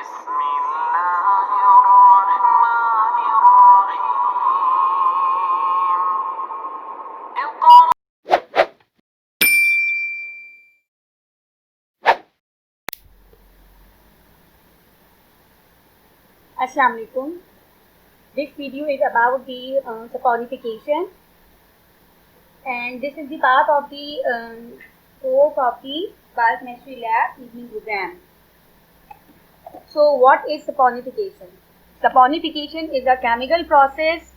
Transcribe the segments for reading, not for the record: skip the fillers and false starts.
بسم الله الرحمن الرحيم اقرأ Assalamu alaikum. This video is about the saponification, and this is the part of the course of the biochemistry lab evening program. So, what is saponification? Saponification is a chemical process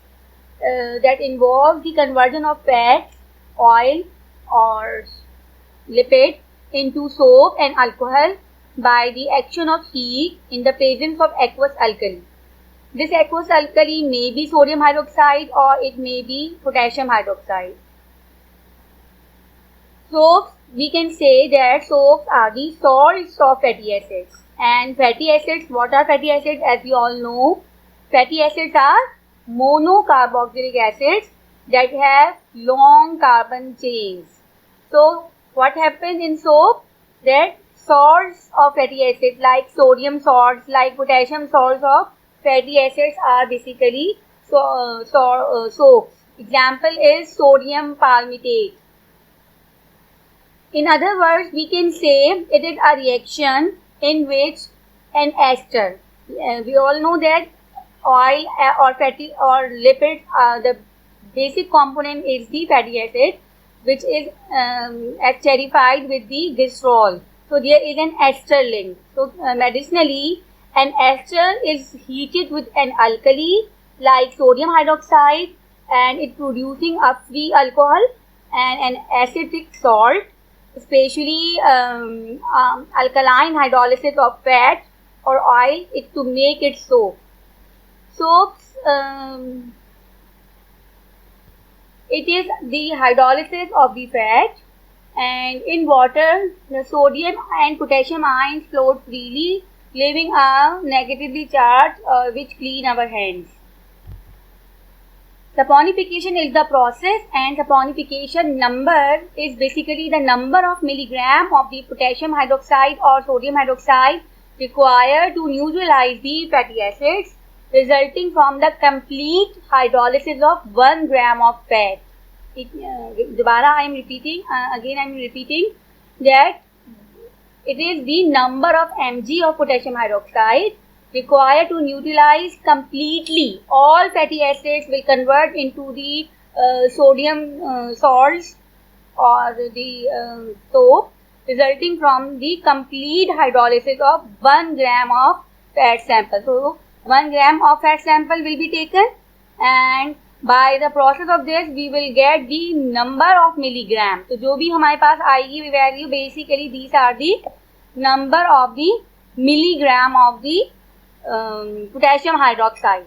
that involves the conversion of fats, oil, or lipid into soap and alcohol by the action of heat in the presence of aqueous alkali. This aqueous alkali may be sodium hydroxide or it may be potassium hydroxide. Soaps, we can say that soaps are the salts of fatty acids. And fatty acids, what are fatty acids? As we all know, fatty acids are monocarboxylic acids that have long carbon chains. So, what happens in soap? That salts of fatty acids like sodium salts, like potassium salts of fatty acids are basically soaps. Example is sodium palmitate. In other words, we can say it is a reaction in which an ester. We all know that oil or fatty or lipids, the basic component is the fatty acid, which is esterified with the glycerol. So there is an ester link. So medicinally, an ester is heated with an alkali like sodium hydroxide, and it producing a free alcohol and an acetic salt, especially alkaline hydrolysis of fat or oil it to make it soap. Soaps, it is the hydrolysis of the fat, and in water the sodium and potassium ions float freely, leaving a negatively charged which clean our hands. Saponification is the process, and saponification number is basically the number of milligram of the potassium hydroxide or sodium hydroxide required to neutralize the fatty acids, resulting from the complete hydrolysis of 1 gram of fat. I am repeating that it is the number of mg of potassium hydroxide required to neutralize completely all fatty acids will convert into the sodium salts or the soap, resulting from the complete hydrolysis of 1 gram of fat sample. So 1 gram of fat sample will be taken, and by the process of this we will get the number of milligram. So जो भी हमारे पास आएगी value, basically these are the number of the milligram of the potassium hydroxide.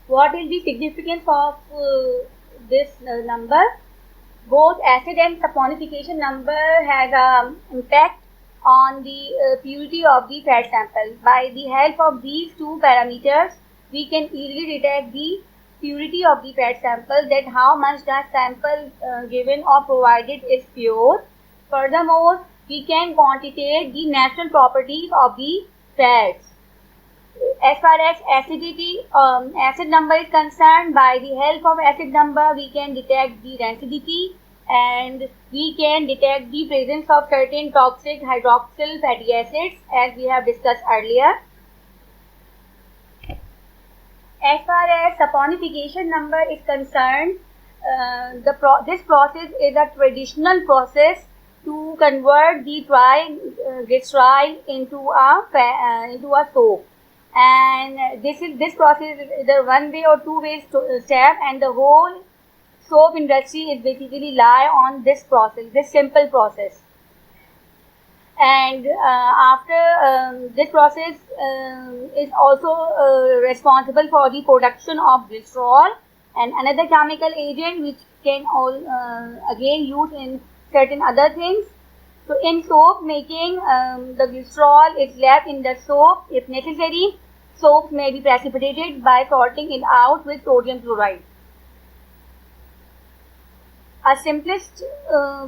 What is the significance of this number? Both acid and saponification number has an impact on the purity of the fat sample. By the help of these two parameters, we can easily detect the purity of the fat sample, that how much the sample given or provided is pure. Furthermore, we can quantitate the natural properties of the fats. As far as acidity, acid number is concerned, by the help of acid number we can detect the rancidity, and we can detect the presence of certain toxic hydroxyl fatty acids, as we have discussed earlier. As far as saponification number is concerned, this process is a traditional process to convert the triglyceride into a soap. And this process is either one way or two way step, and the whole soap industry is basically lie on this process, this simple process. And after this process is also responsible for the production of glycerol and another chemical agent which can again use in certain other things. So in soap making, the glycerol is left in the soap. If necessary, soap may be precipitated by salting it out with sodium chloride. A simplest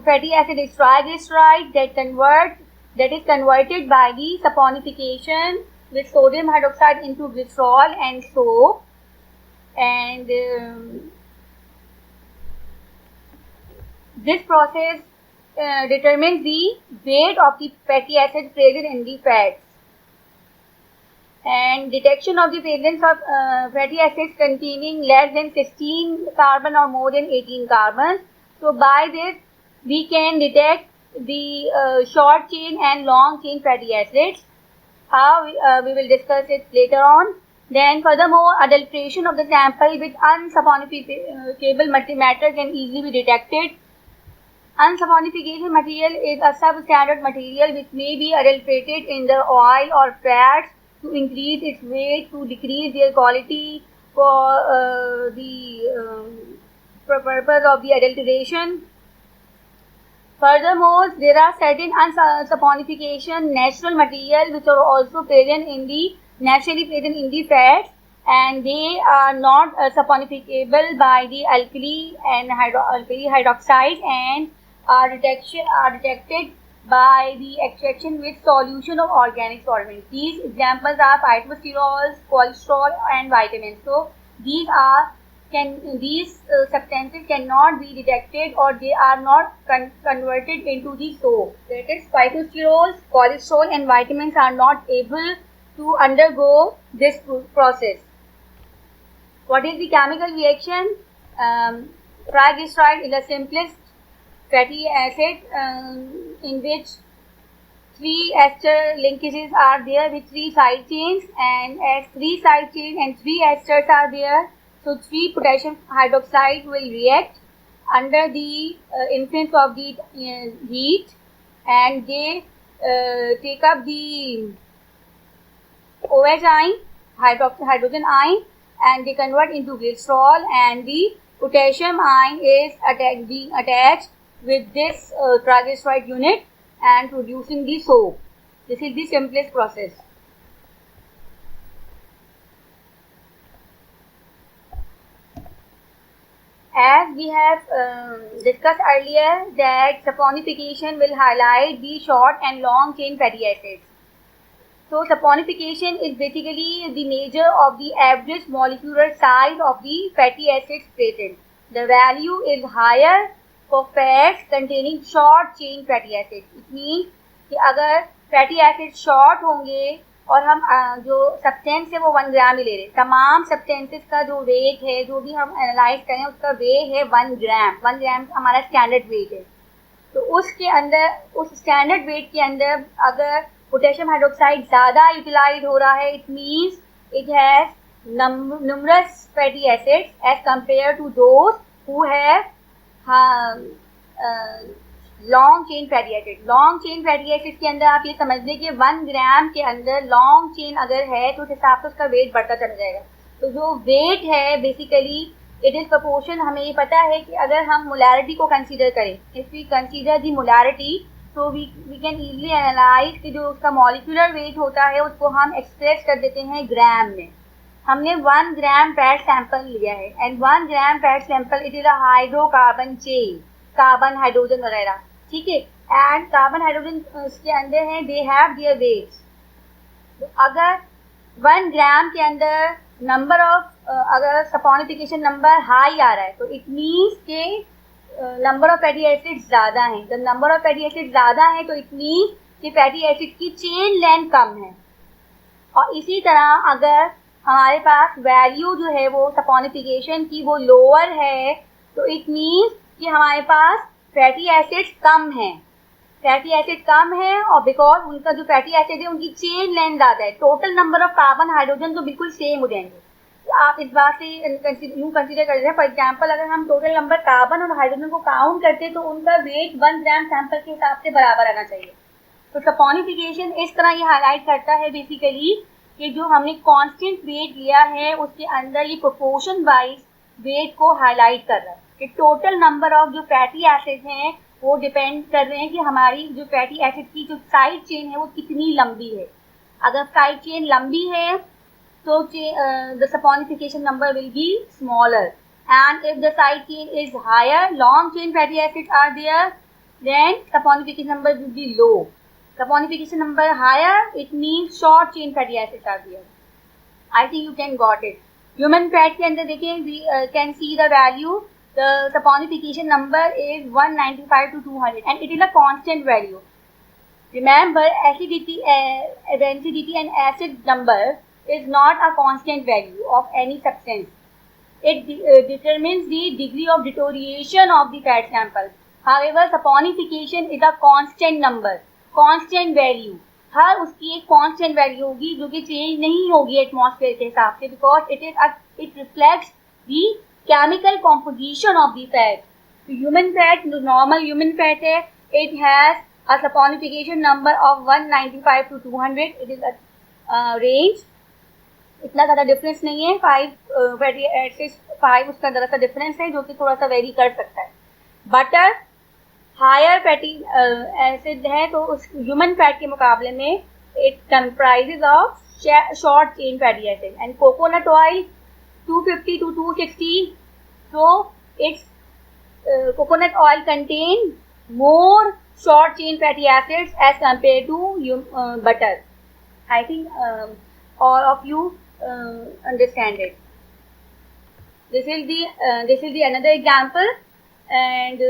fatty acid is triglyceride that converts that is converted by the saponification with sodium hydroxide into glycerol and soap, and this process determines the weight of the fatty acid present in the fats. And detection of the presence of fatty acids containing less than 16 carbon or more than 18 carbons. So by this we can detect the short chain and long chain fatty acids. How we will discuss it later on. Then furthermore, adulteration of the sample with unsaponificable matter can easily be detected. Unsaponification material is a substandard material which may be adulterated in the oil or fats to increase its weight, to decrease their quality for the purpose of the adulteration. Furthermore, there are certain unsaponification natural material which are also present in the naturally present in the fats, and they are not saponificable by the alkali and alkali hydroxides, and are detected by the extraction with solution of organic solvents. These examples are phytosterols, cholesterol, and vitamins. So these substances cannot be detected, or they are not converted into the soap. That is, phytosterols, cholesterol, and vitamins are not able to undergo this process. What is the chemical reaction? Triglyceride is the simplest fatty acid in which 3 ester linkages are there with 3 side chains, and as 3 side chains and 3 esters are there, so 3 potassium hydroxide will react under the influence of the heat, and they take up the OH ion, hydrogen ion, and they convert into glycerol, and the potassium ion is being attached with this triglyceride unit and producing the soap. This is the simplest process. As we have discussed earlier, that saponification will highlight the short and long chain fatty acids. So saponification is basically the measure of the average molecular size of the fatty acids present. The value is higher for fats containing short chain fatty acids. It means कि अगर fatty acids short होंगे और हम जो substance है वो 1 ग्राम ही ले रहे, तमाम सब्सटेंसेस का जो वेट है, जो भी हम एनालाइज करें उसका वेट है 1 ग्राम. 1 ग्राम हमारा स्टैंडर्ड वेट है. तो उसके अंदर, उस स्टैंडर्ड वेट के अंदर अगर पोटेशियम हाइड्रोक्साइड ज़्यादा यूटिलाइज हो रहा है, it means it has numerous fatty acids as compared to those who have long chain fatty acid. Long chain fatty acid के अंदर आप ये समझ लें कि 1 ग्राम के अंदर लॉन्ग चेन अगर है तो उस हिसाब से उसका वेट बढ़ता चला जाएगा. तो जो वेट है बेसिकली इट इज़ प्रपोर्शन. हमें ये पता है कि अगर हम मोलैरिटी को कंसीडर करें, if we consider the molarity, तो वी कैन ईजिली एनालाइज कि जो उसका मॉलिक्यूलर वेट होता है उसको हम एक्सप्रेस कर देते हैं ग्राम में. हमने 1 ग्राम फैट सैंपल लिया है, and 1 gram fat sample it is a hydrocarbon chain, carbon hydrogen वगैरह, ठीक है. एंड कार्बन हाइड्रोजन उसके अंदर है, दे हैव देयर वेट्स. तो अगर 1 ग्राम के अंदर नंबर ऑफ अगर सपोनिफिकेशन नंबर हाई आ रहा है तो इट मीन्स के नंबर ऑफ फैटी एसिड ज़्यादा हैं. जब नंबर ऑफ फैटी एसिड ज़्यादा है तो इट मीन्स कि फैटी एसिड की चेन लेंथ कम है. और इसी तरह अगर हमारे पास वैल्यू जो है वो सपोनिफिकेशन की वो लोअर है तो इट मीन्स कि हमारे पास फैटी एसिड्स कम हैं. फैटी एसिड कम है और बिकॉज उनका जो फैटी एसिड है उनकी चेन लेंथ ज़्यादा है. Total number of carbon hydrogen तो बिल्कुल सेम हो जाएंगे. तो आप इस बात से यूँ कंसिडर कर रहे हैं. फॉर एग्जाम्पल अगर हम टोटल नंबर कार्बन और हाइड्रोजन को काउंट करते तो उनका वेट 1 ग्राम सैंपल के हिसाब से बराबर आना चाहिए. तो सपोनिफिकेशन इस तरह ये हाईलाइट करता है बेसिकली कि जो हमने कांस्टेंट वेट लिया है उसके अंदर ये प्रोपोर्शन वाइज वेट को हाईलाइट कर रहा है कि टोटल नंबर ऑफ जो फैटी एसिड हैं वो डिपेंड कर रहे हैं कि हमारी जो फैटी एसिड की जो साइड चेन है वो कितनी लंबी है. अगर साइड चेन लंबी है तो the saponification number will be smaller, and if the side chain is higher, long chain fatty acid are there, then saponification number will be low. Saponification number higher, it means short chain fatty acids are there. I think you can got it. Human fat के अंदर देखिए, we can see the value. The saponification number is 195 to 200 and it is a constant value. Remember, acidity, density and acid number is not a constant value of any substance. It determines the degree of deterioration of the fat sample. However, saponification is a constant number, constant value. हर उसकी एक constant value होगी जो कि change नहीं होगी atmosphere के हिसाब से, because it reflects the chemical composition of the fat. Human fat, normal human fat है, it has a saponification number of 195 to 200. It is a range. इतना ज़्यादा डिफरेंस नहीं है. 5 फैटी एसिड्स 5 उसका ज़रा सा डिफरेंस है जो कि थोड़ा सा वेरी कर सकता है. बटर हायर फैटी एसिड है तो उस ह्यूमन फैट के मुकाबले में it comprises of short chain fatty acid. And coconut oil 250 to 260. So its coconut oil contain more short chain fatty acids as compared to butter. I think all of you understand it. This is the another example, and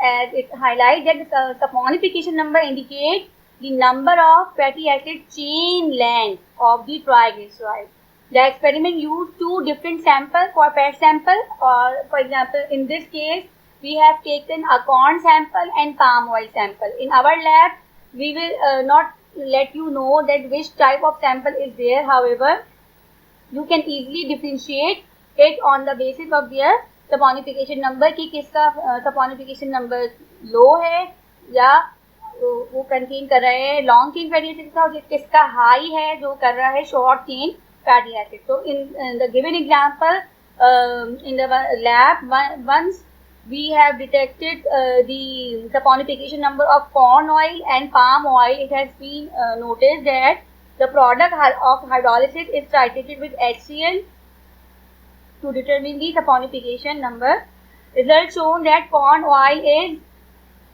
as it highlights that the saponification number indicates the number of fatty acid chain length of the triglyceride. The experiment used two different samples for fat sample, or for example in this case we have taken a corn sample and palm oil sample. In our lab we will not let you know that which type of sample is there. However, you can easily differentiate it on the basis of their saponification number कि किसका saponification number low है या वो contain कर रहा है long chain fatty acid का, और किसका हाई है जो कर रहा है short chain fatty acid. So in the given example, in the lab, once we have detected the saponification number of corn oil and palm oil, it has been noticed that the product of hydrolysis is titrated with HCl to determine the saponification number. Results shown that corn oil is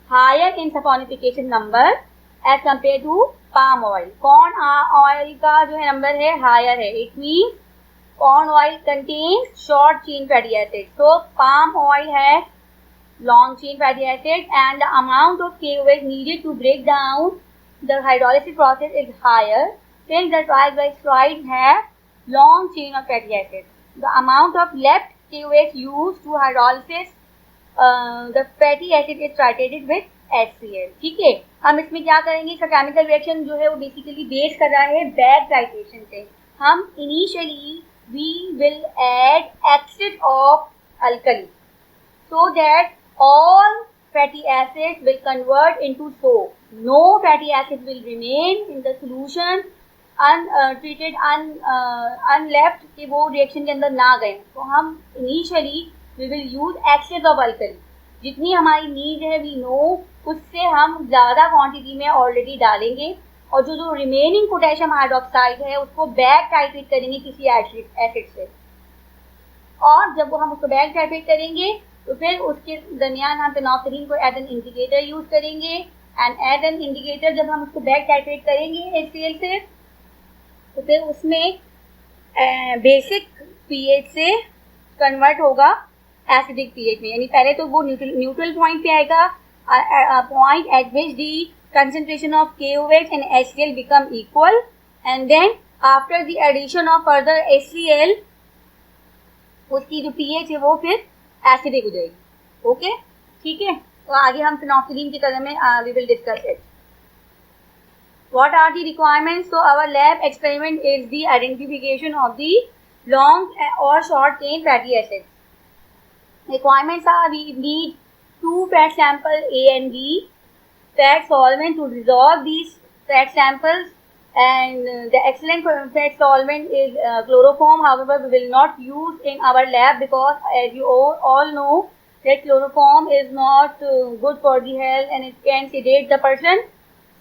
higher in saponification number as compared to palm oil. Corn oil का जो है number है higher है. It means corn oil contains short chain fatty acid. So palm oil has long chain fatty acid, and the amount of KOH needed to break down the hydrolysis process is higher since the triglycerides have long chain of fatty acid. The amount of left KOH used to hydrolysis the fatty acid is titrated with HCl. ठीक है, हम इसमें क्या करेंगे, इसका chemical reaction जो है वो बेसिकली बेस कर रहा है बैक टाइट्रेशन से. हम initially we will add excess of alkali so that all fatty acids will convert into soap. No fatty acid will remain in the solution untreated, unleft कि वो रिएक्शन के अंदर ना गए. तो हम initially we will use excess of alkali. जितनी हमारी नीड है वी नो उससे हम ज़्यादा क्वांटिटी में ऑलरेडी डालेंगे, और जो रिमेनिंग पोटेशियम हाइड्रोक्साइड है उसको बैक टाइट्रेट करेंगे किसी एसिड से. और जब वो हम उसको बैक टाइट्रेट करेंगे तो फिर उसके दरमियान हम फेनोल्फथालीन को एज एन इंडिकेटर यूज करेंगे. एंड एज एन इंडिकेटर जब हम उसको बैक टाइट्रेट करेंगे HCl से, तो फिर उसमें बेसिक पीएच से कन्वर्ट होगा एसिडिक पीएच में. यानी पहले तो वो न्यूट्रल पॉइंट पे आएगा, point at which the concentration of KOH and HCl become equal, and then after the addition of further HCl उसकी जो पीएच है वो फिर एसिडिक हो जाएगी. ओके, ठीक है. तो आगे हम फेनोल्फथालीन के कदम में we will discuss it. What are the requirements? So our lab experiment is the identification of the long or short chain fatty acids. Requirements are we need 2 fat sample A and B, fat solvent to dissolve these fat samples, and the excellent fat solvent is chloroform. However, we will not use in our lab because as you all know that chloroform is not good for the health and it can sedate the person.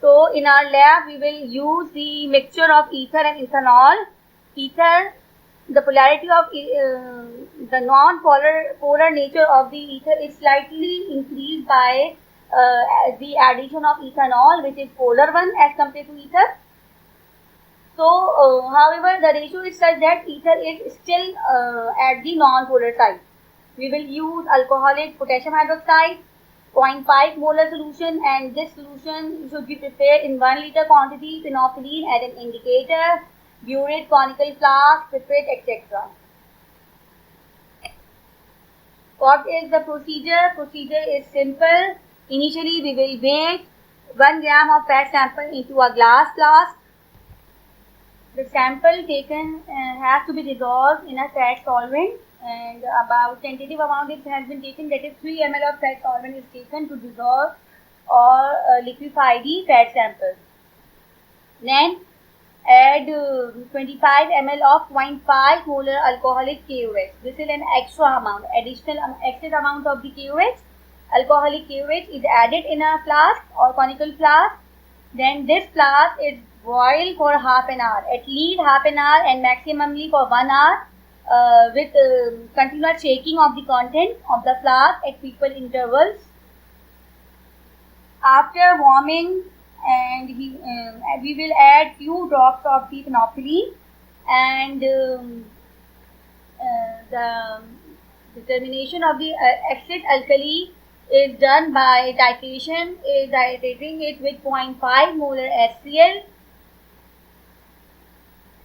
So in our lab we will use the mixture of ether and ethanol. Ether, the polarity of the non-polar nature of the ether is slightly increased by the addition of ethanol, which is polar one as compared to ether. So, however, the ratio is such that ether is still at the non-polar side. We will use alcoholic potassium hydroxide, 0.5 molar solution, and this solution should be prepared in 1 liter quantity, phenolphthalein as an indicator, burette, conical flask, pipette, etc. What is the procedure? Procedure is simple. Initially, we will weigh 1 gram of fat sample into a glass flask. The sample taken has to be dissolved in a fat solvent, and about tentative amount it has been taken, that is 3 ml of fat solvent is taken to dissolve or liquefy the fat sample. Then add 25 ml of 0.5 molar alcoholic KOH. This is an extra amount, excess amount of the KOH. Alcoholic KOH is added in a flask or conical flask. Then this flask is boiled for half an hour, at least half an hour and maximally for 1 hour with continuous shaking of the content of the flask at equal intervals. After warming, and we will add few drops of the phenolphthalein, and the determination of the acid alkali is done by titration, titrating it with 0.5 molar HCl.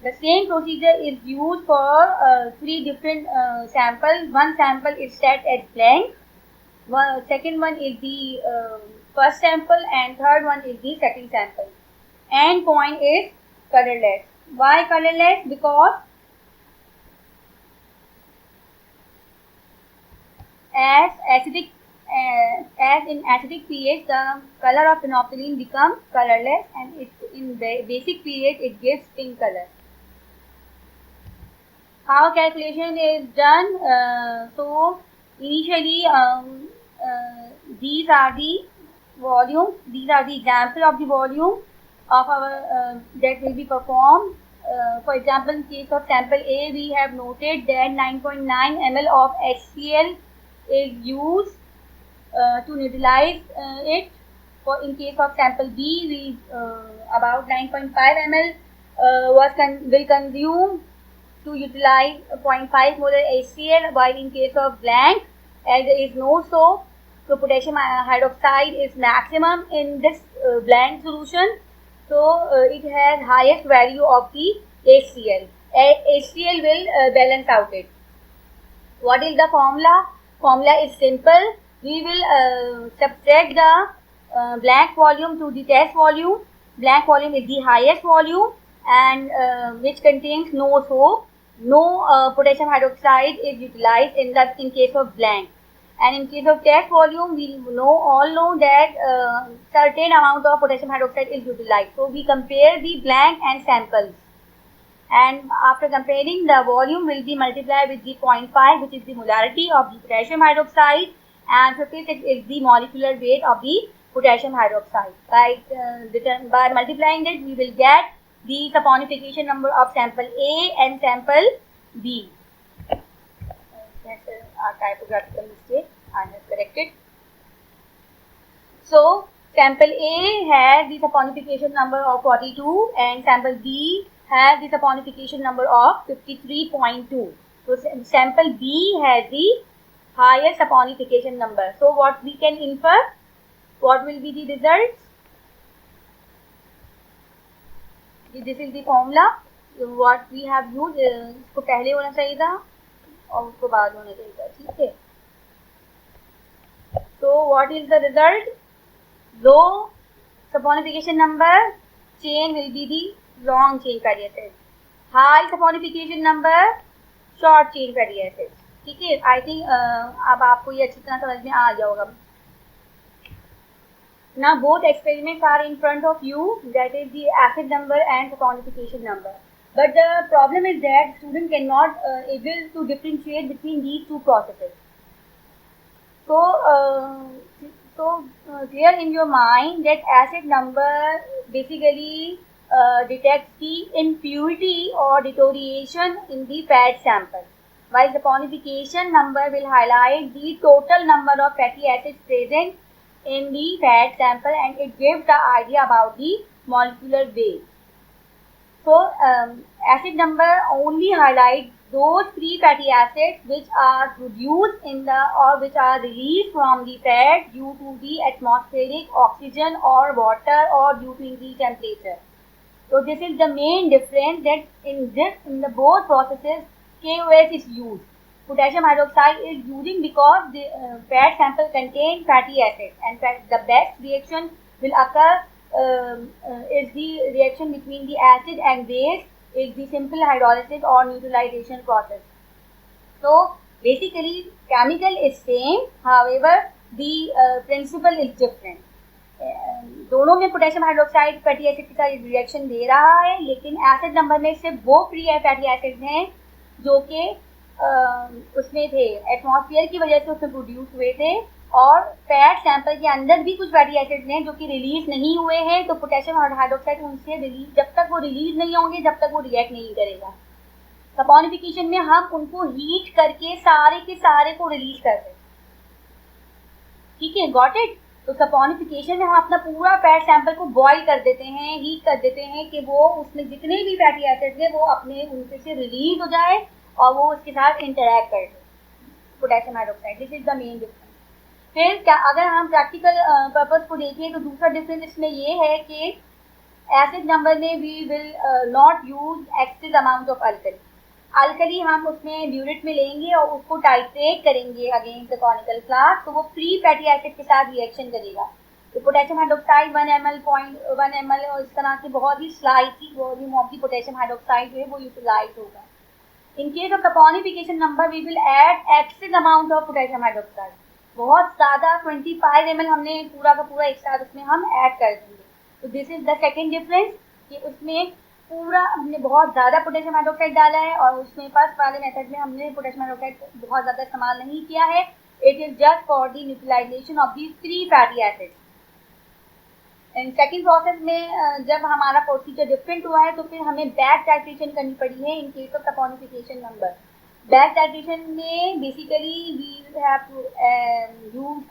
The same procedure is used for 3 different samples. One sample is set as blank, second one is the first sample, and third one is the second sample. End point is colorless. Why colorless? Because as in acidic pH, the color of phenolphthalein becomes colorless, and in basic pH it gives pink color. How calculation is done? So initially these are the volume, these are the example of the volume of our that will be performed. For example, in case of sample A, we have noted that 9.9 ml of HCl is used to neutralize it. For in case of sample B, we about 9.5 ml will consume to utilize 0.5 molar HCl, while in case of blank, as there is no soap, so potassium hydroxide is maximum in this blank solution, so it has highest value of the HCl. HCl will balance out it. What is the formula? Formula is simple. We will subtract the blank volume to the test volume. Blank volume is the highest volume, and which contains no soap. No potassium hydroxide is utilized in case of blank, and in case of test volume, we all know that certain amount of potassium hydroxide is utilized. So we compare the blank and samples, and after comparing, the volume will be multiplied with the 0.5, which is the molarity of the potassium hydroxide, and 56 is the molecular weight of the potassium hydroxide. By multiplying it, we will get the saponification number of sample A and sample B. That's a typographical mistake. I have corrected. So sample A has the saponification number of 42, and sample B has the saponification number of 53.2. So sample B has the highest saponification number. So what we can infer? What will be the results? This is the formula. What we have used, इसको पहले होना चाहिए था और उसको बाद होना चाहिए था, ठीक है? So what is the result? Low saponification number, chain will be the long chain fatty acids. High saponification number, short chain fatty acids. ठीक है? I think अब आपको ये अच्छी तरह समझ में आ जाएगा. Now both experiments are in front of you, that is the acid number and saponification number. But the problem is that student cannot able to differentiate between these two processes. So clear in your mind that acid number basically detects the impurity or deterioration in the fat sample, while the saponification number will highlight the total number of fatty acids present in the fat sample and it gives the idea about the molecular weight. So acid number only highlights those free fatty acids which are produced in the or which are released from the fat due to the atmospheric oxygen or water or due to increased temperature. So this is the main difference, that in the both processes KOH is used. Potassium hydroxide is using because the fat sample contain fatty acids, and the best reaction will occur is the reaction between the acid and base, is the simple hydrolysis or neutralization process. So basically chemical is same, however the principle is different. दोनों में potassium hydroxide fatty acid के साथ reaction दे रहा है, लेकिन acid number में सिर्फ वो फ्री फैटी एसिड्स हैं जो कि उसमें थे, एटमॉस्फेयर की वजह से उसमें प्रोड्यूस हुए थे, और फैट सैंपल के अंदर भी कुछ फैटी एसिड्स हैं जो कि रिलीज नहीं हुए हैं. तो पोटेशियम हाइड्रोक्साइड उनसे रिलीज, जब तक वो रिलीज नहीं होंगे तब तक वो रिएक्ट नहीं करेगा. सपोनिफिकेशन में हम उनको हीट करके सारे के सारे को रिलीज करते हैं. ठीक है, गॉट इट. तो सपोनिफिकेशन में हम अपना पूरा फैट सैंपल को बॉईल कर देते हैं, हीट कर देते हैं कि वो उसमें जितने भी फैटी एसिड्स हैं वो अपने उनसे से रिलीज हो जाए और वो उसके साथ इंटरैक्ट कर दे potassium hydroxide. This is the main difference. फिर क्या अगर हम प्रैक्टिकल पर्पस को देखें तो दूसरा डिफरेंस इसमें ये है कि एसिड नंबर में we will not use excess amount of alkali. Alkali हम उसमें ड्यूरेट में लेंगे और उसको टाइट्रेट करेंगे अगेंस्ट द कॉनिकल क्लास, तो वो फ्री फैटी एसिड के साथ रिएक्शन करेगा. तो पोटेशियम हाइड्रोक्साइड 1 ml 0.1 ml और इस तरह की बहुत ही slightly volume of the potassium hydroxide जो है वो यूटिलाइज होगा. In case of saponification number we will add excess amount of potassium hydroxide. बहुत ज़्यादा 25 ml हमने पूरा का पूरा एक साथ उसमें हम ऐड कर देंगे. तो this is the second difference कि उसमें पूरा हमने बहुत ज़्यादा पोटेशियम हाइड्रोक्साइड डाला है और उसमें फर्स्ट वाले मेथड में हमने पोटेशियम हाइड्रोक्साइड बहुत ज़्यादा इस्तेमाल नहीं किया है. It is just for the neutralisation of the free fatty acids. And second process में जब हमारा प्रोसीजर डिफरेंट हुआ है तो फिर हमें बैक टाइट्रेशन करनी पड़ी है in case of saponification number. Back titration में basically we have to use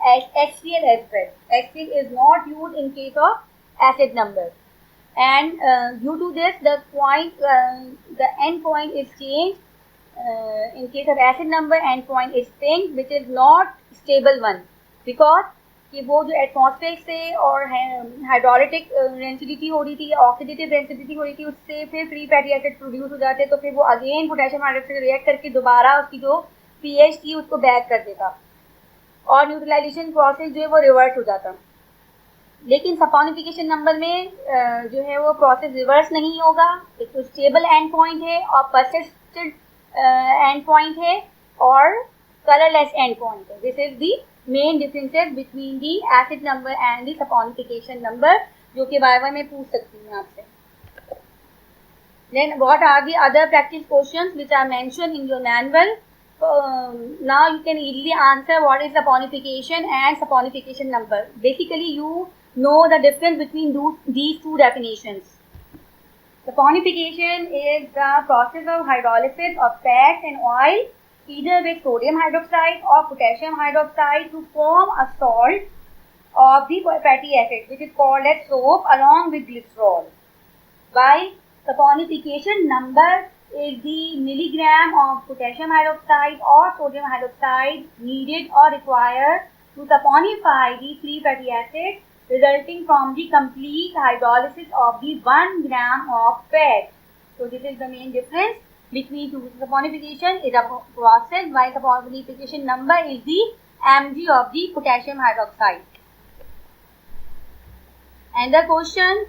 HCl as well. HCl is not used in case of acid number. And due to this the end point is changed. In case of acid number end point is pink, which is not stable one, because कि वो जो atmosphere से और hydrolytic density हो रही थी या oxidative density हो रही थी उससे फिर फ्री फैटी एसिड प्रोड्यूस हो जाते, तो फिर वो अगेन पोटेशियम हाइड्रोक्साइड रिएक्ट करके दोबारा उसकी जो pH थी उसको बैक कर देता और न्यूट्रलाइजेशन प्रोसेस जो है वो रिवर्स हो जाता. लेकिन सपोनिफिकेशन नंबर में जो है वो प्रोसेस रिवर्स नहीं होगा. एक तो स्टेबल एंड पॉइंट है और परसिस्टेंट एंड पॉइंट है और कलरलेस एंड पॉइंट है. This is the main differences between the acid number and the saponification number, जो कि वाई में पूछ सकती हूँ आपसे. Then what are the other practice questions which are mentioned in your manual. Now you can easily answer what is saponification and saponification number. Basically you know the difference between these two definitions. Saponification is the process of hydrolysis of fats and oil either with sodium hydroxide or potassium hydroxide to form a salt of the fatty acid which is called as soap along with glycerol. While saponification number is the milligram of potassium hydroxide or sodium hydroxide needed or required to saponify the free fatty acid resulting from the complete hydrolysis of the 1 gram of fat. So this is the main difference between two. Saponification is a process while saponification number is the mg of the potassium hydroxide. And the question,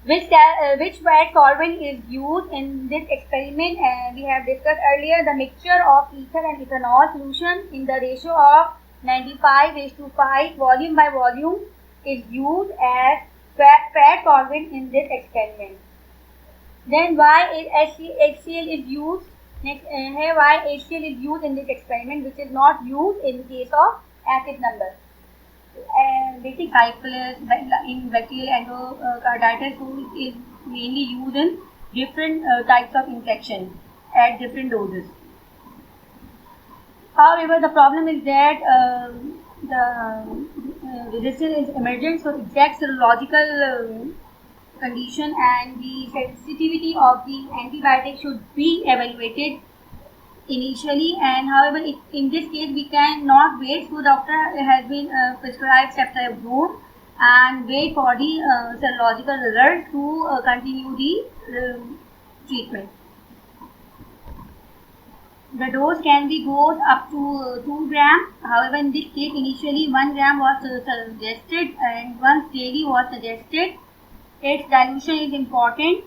which fat solvent is used in this experiment? We have discussed earlier the mixture of ether and ethanol solution in the ratio of 95:5 volume by volume is used as fat solvent in this experiment. Then why HCl is used? Next, why HCl is used in this experiment which is not used in case of acid number. Basic calculus in bacterial endocarditis is mainly used in different types of infection at different doses. However, the problem is that resistance is emergent, so exact serological condition and the sensitivity of the antibiotic should be evaluated initially. And however, in this case we cannot wait, so doctor has been prescribed ceftriaxone and wait for the serological result to continue the treatment. The dose can be goes up to 2 gram. However, in this case initially 1 gram was suggested and once daily was suggested. Its dilution is important.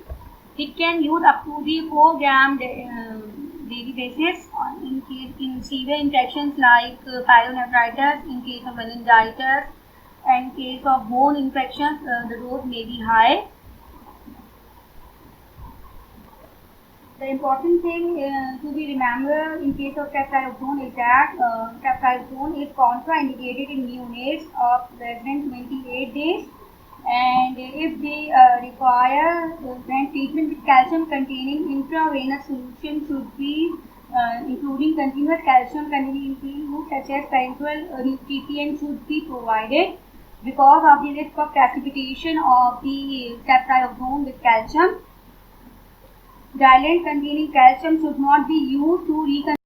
It can use up to the 4 gram daily basis in severe infections like pyelonephritis, in case of meningitis, and in case of bone infections, the dose may be high. The important thing to be remembered in case of ceftriaxone is that ceftriaxone is contraindicated in neonates of less than 28 days. And if they require, then treatment with calcium containing intravenous solution should be including continuous calcium containing infusions such as parenteral nutrient should be provided because of the risk of precipitation of the ceftriaxone with calcium. Diluent containing calcium should not be used to reconstruct